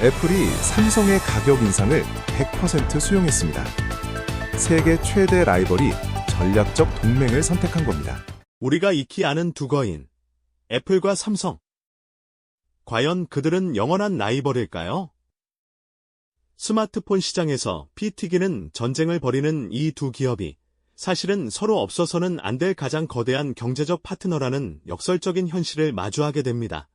애플이 삼성의 가격 인상을 100% 수용했습니다. 세계 최대 라이벌이 전략적 동맹을 선택한 겁니다. 우리가 익히 아는 두 거인, 애플과 삼성. 과연 그들은 영원한 라이벌일까요? 스마트폰 시장에서 피 튀기는 전쟁을 벌이는 이 두 기업이 사실은 서로 없어서는 안 될 가장 거대한 경제적 파트너라는 역설적인 현실을 마주하게 됩니다.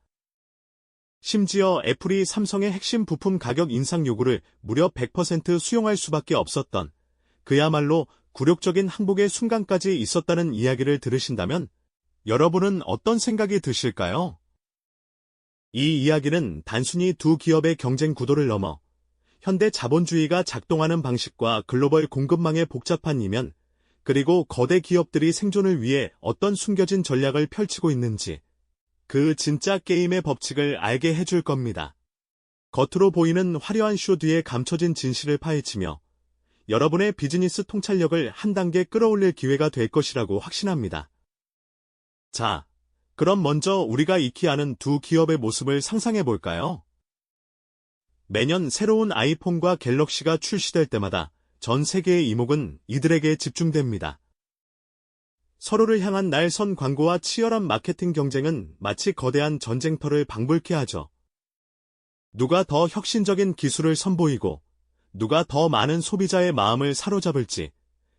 심지어 애플이 삼성의 핵심 부품 가격 인상 요구를 무려 100% 수용할 수밖에 없었던 그야말로 굴욕적인 항복의 순간까지 있었다는 이야기를 들으신다면 여러분은 어떤 생각이 드실까요? 이 이야기는 단순히 두 기업의 경쟁 구도를 넘어 현대 자본주의가 작동하는 방식과 글로벌 공급망의 복잡한 이면, 그리고 거대 기업들이 생존을 위해 어떤 숨겨진 전략을 펼치고 있는지, 그 진짜 게임의 법칙을 알게 해줄 겁니다. 겉으로 보이는 화려한 쇼 뒤에 감춰진 진실을 파헤치며 여러분의 비즈니스 통찰력을 한 단계 끌어올릴 기회가 될 것이라고 확신합니다. 자, 그럼 먼저 우리가 익히 아는 두 기업의 모습을 상상해 볼까요? 매년 새로운 아이폰과 갤럭시가 출시될 때마다 전 세계의 이목은 이들에게 집중됩니다. 서로를 향한 날선 광고와 치열한 마케팅 경쟁은 마치 거대한 전쟁터를 방불케 하죠. 누가 더 혁신적인 기술을 선보이고 누가 더 많은 소비자의 마음을 사로잡을지,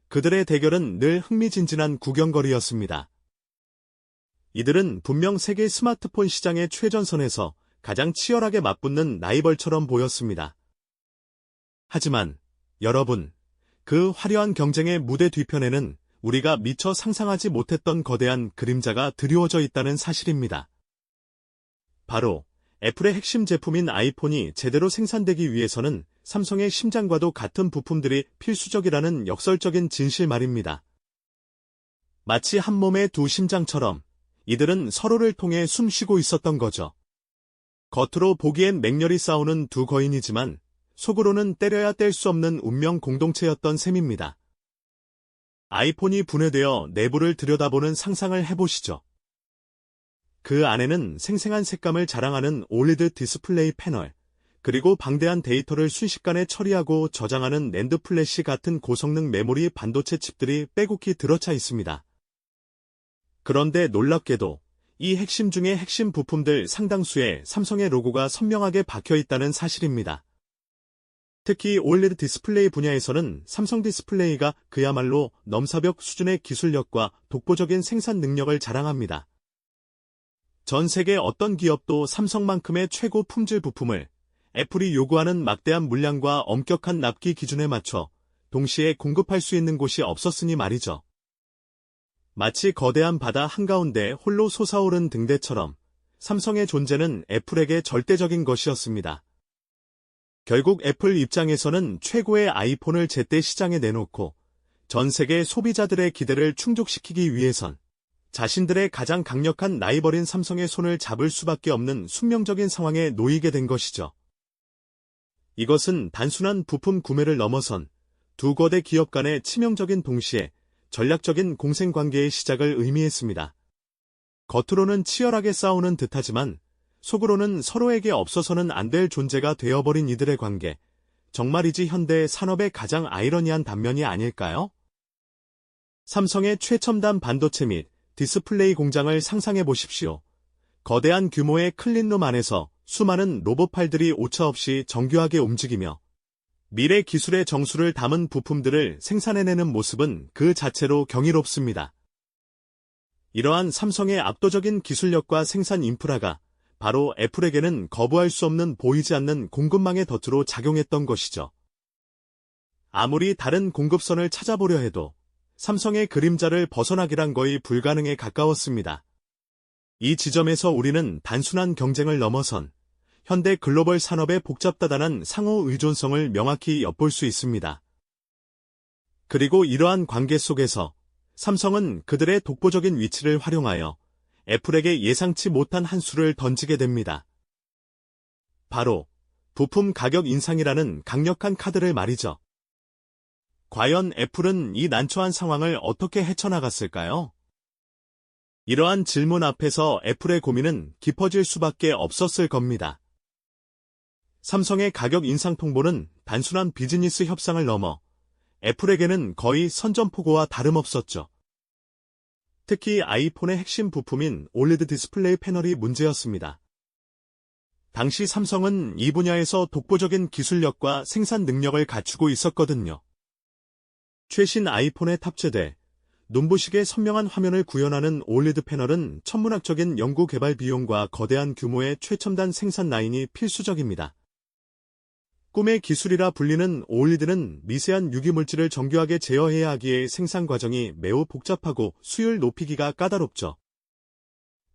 그들의 대결은 늘 흥미진진한 구경거리였습니다. 이들은 분명 세계 스마트폰 시장의 최전선에서 가장 치열하게 맞붙는 라이벌처럼 보였습니다. 하지만 여러분, 그 화려한 경쟁의 무대 뒤편에는 우리가 미처 상상하지 못했던 거대한 그림자가 드리워져 있다는 사실입니다. 바로 애플의 핵심 제품인 아이폰이 제대로 생산되기 위해서는 삼성의 심장과도 같은 부품들이 필수적이라는 역설적인 진실 말입니다. 마치 한 몸의 두 심장처럼 이들은 서로를 통해 숨쉬고 있었던 거죠. 겉으로 보기엔 맹렬히 싸우는 두 거인이지만 속으로는 때려야 뗄 수 없는 운명 공동체였던 셈입니다. 아이폰이 분해되어 내부를 들여다보는 상상을 해보시죠. 그 안에는 생생한 색감을 자랑하는 올리드 디스플레이 패널, 그리고 방대한 데이터를 순식간에 처리하고 저장하는 낸드 플래시 같은 고성능 메모리 반도체 칩들이 빼곡히 들어차 있습니다. 그런데 놀랍게도 이 핵심 중의 핵심 부품들 상당수에 삼성의 로고가 선명하게 박혀 있다는 사실입니다. 특히 올리드 디스플레이 분야에서는 삼성 디스플레이가 그야말로 넘사벽 수준의 기술력과 독보적인 생산 능력을 자랑합니다. 전 세계 어떤 기업도 삼성만큼의 최고 품질 부품을 애플이 요구하는 막대한 물량과 엄격한 납기 기준에 맞춰 동시에 공급할 수 있는 곳이 없었으니 말이죠. 마치 거대한 바다 한가운데 홀로 솟아오른 등대처럼 삼성의 존재는 애플에게 절대적인 것이었습니다. 결국 애플 입장에서는 최고의 아이폰을 제때 시장에 내놓고 전 세계 소비자들의 기대를 충족시키기 위해선 자신들의 가장 강력한 라이벌인 삼성의 손을 잡을 수밖에 없는 숙명적인 상황에 놓이게 된 것이죠. 이것은 단순한 부품 구매를 넘어선 두 거대 기업 간의 치명적인 동시에 전략적인 공생관계의 시작을 의미했습니다. 겉으로는 치열하게 싸우는 듯하지만 속으로는 서로에게 없어서는 안 될 존재가 되어버린 이들의 관계, 정말이지 현대 산업의 가장 아이러니한 단면이 아닐까요? 삼성의 최첨단 반도체 및 디스플레이 공장을 상상해 보십시오. 거대한 규모의 클린룸 안에서 수많은 로봇팔들이 오차없이 정교하게 움직이며 미래 기술의 정수를 담은 부품들을 생산해내는 모습은 그 자체로 경이롭습니다. 이러한 삼성의 압도적인 기술력과 생산 인프라가 바로 애플에게는 거부할 수 없는 보이지 않는 공급망의 덫으로 작용했던 것이죠. 아무리 다른 공급선을 찾아보려 해도 삼성의 그림자를 벗어나기란 거의 불가능에 가까웠습니다. 이 지점에서 우리는 단순한 경쟁을 넘어선 현대 글로벌 산업의 복잡다단한 상호 의존성을 명확히 엿볼 수 있습니다. 그리고 이러한 관계 속에서 삼성은 그들의 독보적인 위치를 활용하여 애플에게 예상치 못한 한 수를 던지게 됩니다. 바로 부품 가격 인상이라는 강력한 카드를 말이죠. 과연 애플은 이 난처한 상황을 어떻게 헤쳐나갔을까요? 이러한 질문 앞에서 애플의 고민은 깊어질 수밖에 없었을 겁니다. 삼성의 가격 인상 통보는 단순한 비즈니스 협상을 넘어 애플에게는 거의 선전포고와 다름없었죠. 특히 아이폰의 핵심 부품인 올레드 디스플레이 패널이 문제였습니다. 당시 삼성은 이 분야에서 독보적인 기술력과 생산 능력을 갖추고 있었거든요. 최신 아이폰에 탑재돼 눈부시게 선명한 화면을 구현하는 올레드 패널은 천문학적인 연구 개발 비용과 거대한 규모의 최첨단 생산 라인이 필수적입니다. 꿈의 기술이라 불리는 올리드는 미세한 유기물질을 정교하게 제어해야 하기에 생산 과정이 매우 복잡하고 수율 높이기가 까다롭죠.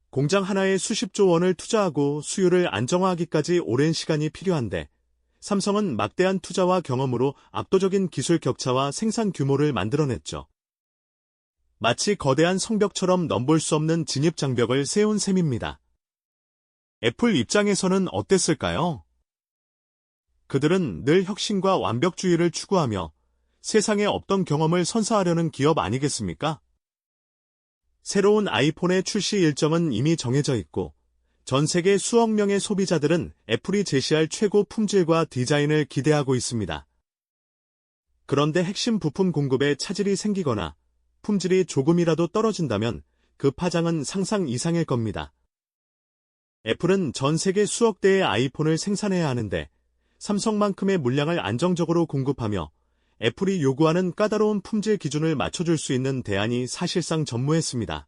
공장 하나에 수십조 원을 투자하고 수율을 안정화하기까지 오랜 시간이 필요한데 삼성은 막대한 투자와 경험으로 압도적인 기술 격차와 생산 규모를 만들어냈죠. 마치 거대한 성벽처럼 넘볼 수 없는 진입장벽을 세운 셈입니다. 애플 입장에서는 어땠을까요? 그들은 늘 혁신과 완벽주의를 추구하며 세상에 없던 경험을 선사하려는 기업 아니겠습니까? 새로운 아이폰의 출시 일정은 이미 정해져 있고 전 세계 수억 명의 소비자들은 애플이 제시할 최고 품질과 디자인을 기대하고 있습니다. 그런데 핵심 부품 공급에 차질이 생기거나 품질이 조금이라도 떨어진다면 그 파장은 상상 이상일 겁니다. 애플은 전 세계 수억 대의 아이폰을 생산해야 하는데 삼성만큼의 물량을 안정적으로 공급하며 애플이 요구하는 까다로운 품질 기준을 맞춰줄 수 있는 대안이 사실상 전무했습니다.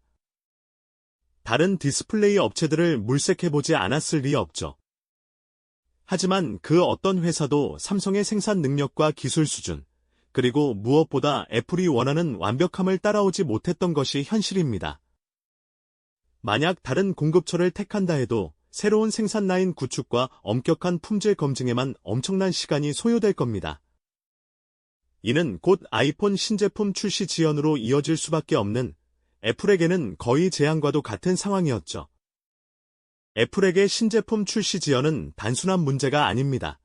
다른 디스플레이 업체들을 물색해보지 않았을 리 없죠. 하지만 그 어떤 회사도 삼성의 생산 능력과 기술 수준, 그리고 무엇보다 애플이 원하는 완벽함을 따라오지 못했던 것이 현실입니다. 만약 다른 공급처를 택한다 해도 새로운 생산 라인 구축과 엄격한 품질 검증에만 엄청난 시간이 소요될 겁니다. 이는 곧 아이폰 신제품 출시 지연으로 이어질 수밖에 없는 애플에게는 거의 재앙과도 같은 상황이었죠. 애플에게 신제품 출시 지연은 단순한 문제가 아닙니다.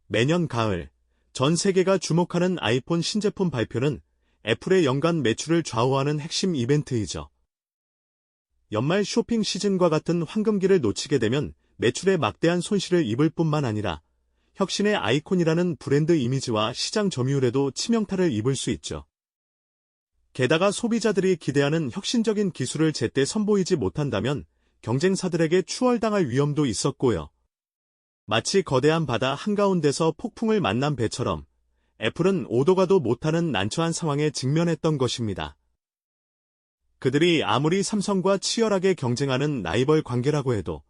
매년 가을, 전 세계가 주목하는 아이폰 신제품 발표는 애플의 연간 매출을 좌우하는 핵심 이벤트이죠. 연말 쇼핑 시즌과 같은 황금기를 놓치게 되면 매출에 막대한 손실을 입을 뿐만 아니라 혁신의 아이콘이라는 브랜드 이미지와 시장 점유율에도 치명타를 입을 수 있죠. 게다가 소비자들이 기대하는 혁신적인 기술을 제때 선보이지 못한다면 경쟁사들에게 추월당할 위험도 있었고요. 마치 거대한 바다 한가운데서 폭풍을 만난 배처럼 애플은 오도 가도 못하는 난처한 상황에 직면했던 것입니다. 그들이 아무리 삼성과 치열하게 경쟁하는 라이벌 관계라고 해도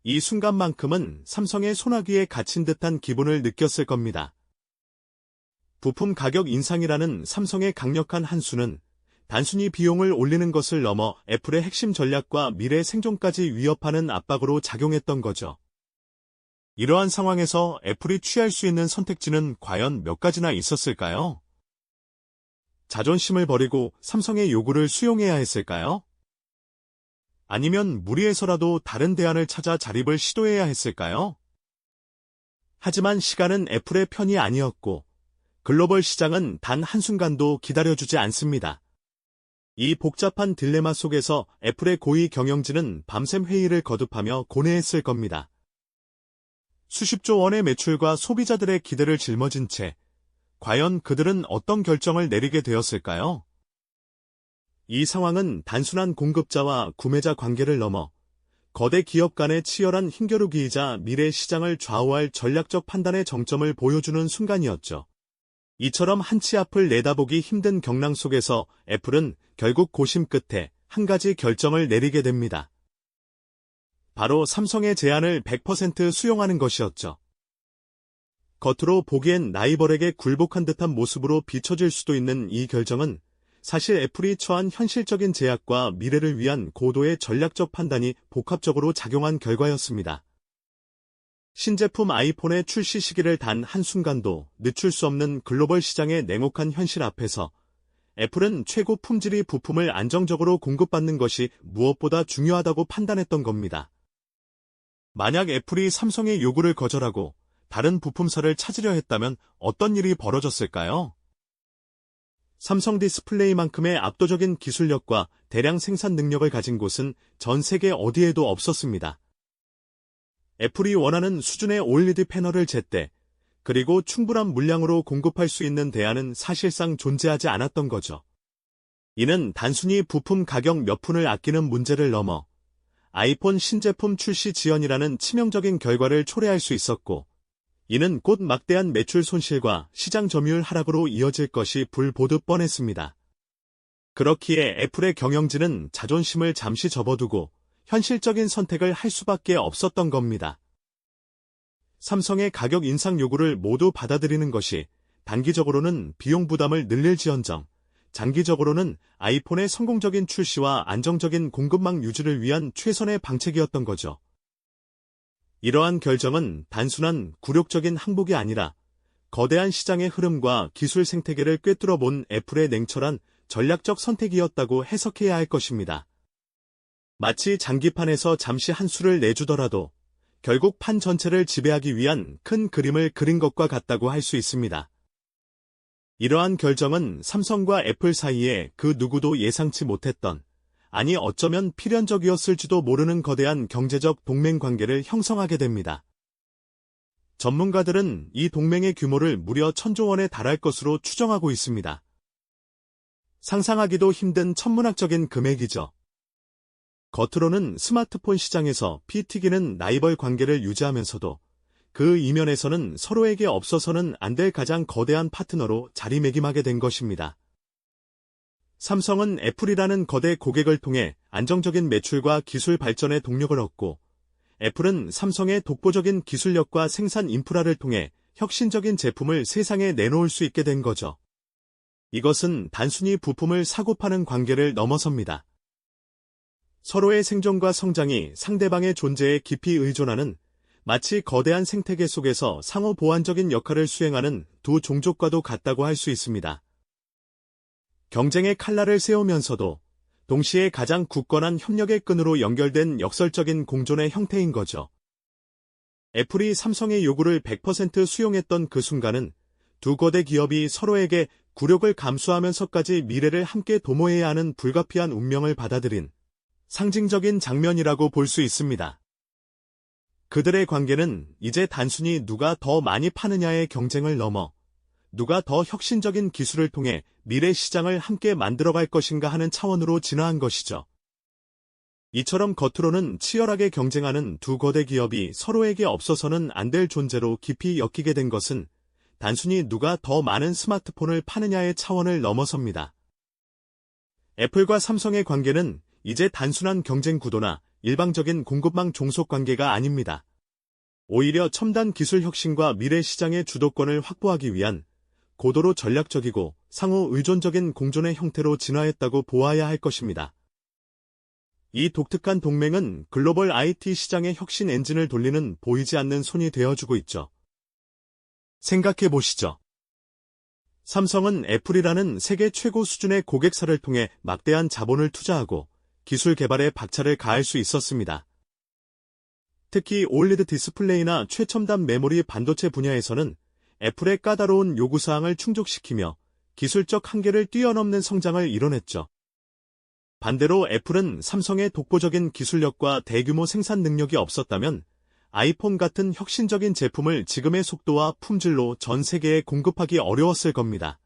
이 순간만큼은 삼성의 소나기에 갇힌 듯한 기분을 느꼈을 겁니다. 부품 가격 인상이라는 삼성의 강력한 한 수는 단순히 비용을 올리는 것을 넘어 애플의 핵심 전략과 미래 생존까지 위협하는 압박으로 작용했던 거죠. 이러한 상황에서 애플이 취할 수 있는 선택지는 과연 몇 가지나 있었을까요? 자존심을 버리고 삼성의 요구를 수용해야 했을까요? 아니면 무리해서라도 다른 대안을 찾아 자립을 시도해야 했을까요? 하지만 시간은 애플의 편이 아니었고 글로벌 시장은 단 한순간도 기다려주지 않습니다. 이 복잡한 딜레마 속에서 애플의 고위 경영진은 밤샘 회의를 거듭하며 고뇌했을 겁니다. 수십조 원의 매출과 소비자들의 기대를 짊어진 채 과연 그들은 어떤 결정을 내리게 되었을까요? 이 상황은 단순한 공급자와 구매자 관계를 넘어 거대 기업 간의 치열한 힘겨루기이자 미래 시장을 좌우할 전략적 판단의 정점을 보여주는 순간이었죠. 이처럼 한치 앞을 내다보기 힘든 경랑 속에서 애플은 결국 고심 끝에 한 가지 결정을 내리게 됩니다. 바로 삼성의 제안을 100% 수용하는 것이었죠. 겉으로 보기엔 라이벌에게 굴복한 듯한 모습으로 비춰질 수도 있는 이 결정은 사실 애플이 처한 현실적인 제약과 미래를 위한 고도의 전략적 판단이 복합적으로 작용한 결과였습니다. 신제품 아이폰의 출시 시기를 단 한순간도 늦출 수 없는 글로벌 시장의 냉혹한 현실 앞에서 애플은 최고 품질의 부품을 안정적으로 공급받는 것이 무엇보다 중요하다고 판단했던 겁니다. 만약 애플이 삼성의 요구를 거절하고 다른 부품사를 찾으려 했다면 어떤 일이 벌어졌을까요? 삼성 디스플레이만큼의 압도적인 기술력과 대량 생산 능력을 가진 곳은 전 세계 어디에도 없었습니다. 애플이 원하는 수준의 OLED 패널을 제때, 그리고 충분한 물량으로 공급할 수 있는 대안은 사실상 존재하지 않았던 거죠. 이는 단순히 부품 가격 몇 푼을 아끼는 문제를 넘어 아이폰 신제품 출시 지연이라는 치명적인 결과를 초래할 수 있었고, 이는 곧 막대한 매출 손실과 시장 점유율 하락으로 이어질 것이 불보듯 뻔했습니다. 그렇기에 애플의 경영진은 자존심을 잠시 접어두고 현실적인 선택을 할 수밖에 없었던 겁니다. 삼성의 가격 인상 요구를 모두 받아들이는 것이 단기적으로는 비용 부담을 늘릴지언정, 장기적으로는 아이폰의 성공적인 출시와 안정적인 공급망 유지를 위한 최선의 방책이었던 거죠. 이러한 결정은 단순한 굴욕적인 항복이 아니라 거대한 시장의 흐름과 기술 생태계를 꿰뚫어 본 애플의 냉철한 전략적 선택이었다고 해석해야 할 것입니다. 마치 장기판에서 잠시 한 수를 내주더라도 결국 판 전체를 지배하기 위한 큰 그림을 그린 것과 같다고 할 수 있습니다. 이러한 결정은 삼성과 애플 사이에 그 누구도 예상치 못했던, 아니 어쩌면 필연적이었을지도 모르는 거대한 경제적 동맹 관계를 형성하게 됩니다. 전문가들은 이 동맹의 규모를 무려 1,000조 원에 달할 것으로 추정하고 있습니다. 상상하기도 힘든 천문학적인 금액이죠. 겉으로는 스마트폰 시장에서 피 튀기는 라이벌 관계를 유지하면서도 그 이면에서는 서로에게 없어서는 안 될 가장 거대한 파트너로 자리매김하게 된 것입니다. 삼성은 애플이라는 거대 고객을 통해 안정적인 매출과 기술 발전의 동력을 얻고, 애플은 삼성의 독보적인 기술력과 생산 인프라를 통해 혁신적인 제품을 세상에 내놓을 수 있게 된 거죠. 이것은 단순히 부품을 사고 파는 관계를 넘어섭니다. 서로의 생존과 성장이 상대방의 존재에 깊이 의존하는, 마치 거대한 생태계 속에서 상호 보완적인 역할을 수행하는 두 종족과도 같다고 할 수 있습니다. 경쟁의 칼날을 세우면서도 동시에 가장 굳건한 협력의 끈으로 연결된 역설적인 공존의 형태인 거죠. 애플이 삼성의 요구를 100% 수용했던 그 순간은 두 거대 기업이 서로에게 굴욕을 감수하면서까지 미래를 함께 도모해야 하는 불가피한 운명을 받아들인 상징적인 장면이라고 볼 수 있습니다. 그들의 관계는 이제 단순히 누가 더 많이 파느냐의 경쟁을 넘어 누가 더 혁신적인 기술을 통해 미래 시장을 함께 만들어갈 것인가 하는 차원으로 진화한 것이죠. 이처럼 겉으로는 치열하게 경쟁하는 두 거대 기업이 서로에게 없어서는 안 될 존재로 깊이 엮이게 된 것은 단순히 누가 더 많은 스마트폰을 파느냐의 차원을 넘어섭니다. 애플과 삼성의 관계는 이제 단순한 경쟁 구도나 일방적인 공급망 종속 관계가 아닙니다. 오히려 첨단 기술 혁신과 미래 시장의 주도권을 확보하기 위한 고도로 전략적이고 상호 의존적인 공존의 형태로 진화했다고 보아야 할 것입니다. 이 독특한 동맹은 글로벌 IT 시장의 혁신 엔진을 돌리는 보이지 않는 손이 되어주고 있죠. 생각해 보시죠. 삼성은 애플이라는 세계 최고 수준의 고객사를 통해 막대한 자본을 투자하고 기술 개발에 박차를 가할 수 있었습니다. 특히 OLED 디스플레이나 최첨단 메모리 반도체 분야에서는 애플의 까다로운 요구사항을 충족시키며 기술적 한계를 뛰어넘는 성장을 이뤄냈죠. 반대로 애플은 삼성의 독보적인 기술력과 대규모 생산 능력이 없었다면 아이폰 같은 혁신적인 제품을 지금의 속도와 품질로 전 세계에 공급하기 어려웠을 겁니다.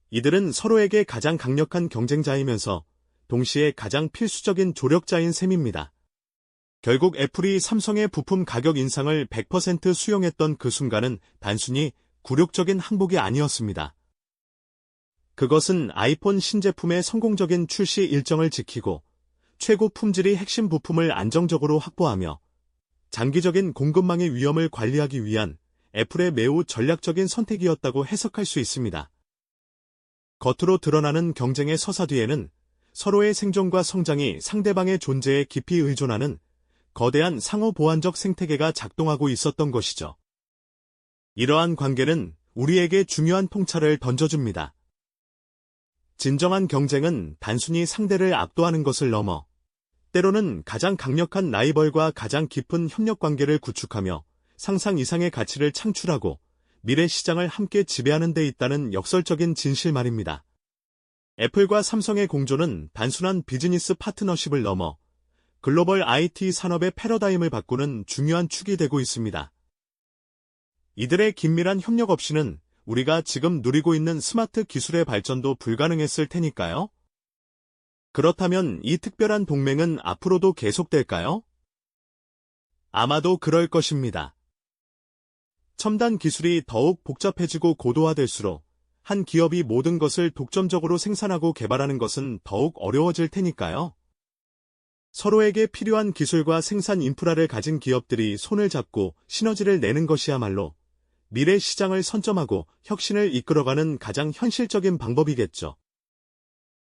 이들은 서로에게 가장 강력한 경쟁자이면서 동시에 가장 필수적인 조력자인 셈입니다. 결국 애플이 삼성의 부품 가격 인상을 100% 수용했던 그 순간은 단순히 굴욕적인 항복이 아니었습니다. 그것은 아이폰 신제품의 성공적인 출시 일정을 지키고 최고 품질의 핵심 부품을 안정적으로 확보하며 장기적인 공급망의 위험을 관리하기 위한 애플의 매우 전략적인 선택이었다고 해석할 수 있습니다. 겉으로 드러나는 경쟁의 서사 뒤에는 서로의 생존과 성장이 상대방의 존재에 깊이 의존하는 거대한 상호 보완적 생태계가 작동하고 있었던 것이죠. 이러한 관계는 우리에게 중요한 통찰을 던져줍니다. 진정한 경쟁은 단순히 상대를 압도하는 것을 넘어 때로는 가장 강력한 라이벌과 가장 깊은 협력 관계를 구축하며 상상 이상의 가치를 창출하고 미래 시장을 함께 지배하는 데 있다는 역설적인 진실 말입니다. 애플과 삼성의 공존은 단순한 비즈니스 파트너십을 넘어 글로벌 IT 산업의 패러다임을 바꾸는 중요한 축이 되고 있습니다. 이들의 긴밀한 협력 없이는 우리가 지금 누리고 있는 스마트 기술의 발전도 불가능했을 테니까요. 그렇다면 이 특별한 동맹은 앞으로도 계속될까요? 아마도 그럴 것입니다. 첨단 기술이 더욱 복잡해지고 고도화될수록 한 기업이 모든 것을 독점적으로 생산하고 개발하는 것은 더욱 어려워질 테니까요. 서로에게 필요한 기술과 생산 인프라를 가진 기업들이 손을 잡고 시너지를 내는 것이야말로 미래 시장을 선점하고 혁신을 이끌어가는 가장 현실적인 방법이겠죠.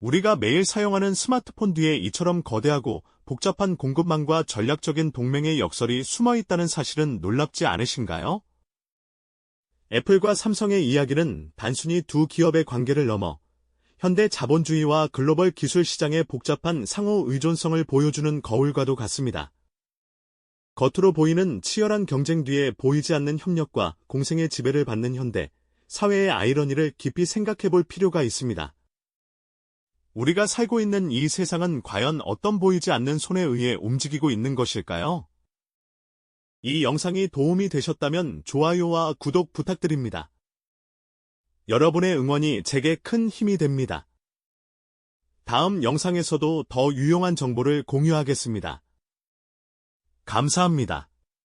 우리가 매일 사용하는 스마트폰 뒤에 이처럼 거대하고 복잡한 공급망과 전략적인 동맹의 역설이 숨어 있다는 사실은 놀랍지 않으신가요? 애플과 삼성의 이야기는 단순히 두 기업의 관계를 넘어 현대 자본주의와 글로벌 기술 시장의 복잡한 상호 의존성을 보여주는 거울과도 같습니다. 겉으로 보이는 치열한 경쟁 뒤에 보이지 않는 협력과 공생의 지배를 받는 현대 사회의 아이러니를 깊이 생각해 볼 필요가 있습니다. 우리가 살고 있는 이 세상은 과연 어떤 보이지 않는 손에 의해 움직이고 있는 것일까요? 이 영상이 도움이 되셨다면 좋아요와 구독 부탁드립니다. 여러분의 응원이 제게 큰 힘이 됩니다. 다음 영상에서도 더 유용한 정보를 공유하겠습니다. 감사합니다.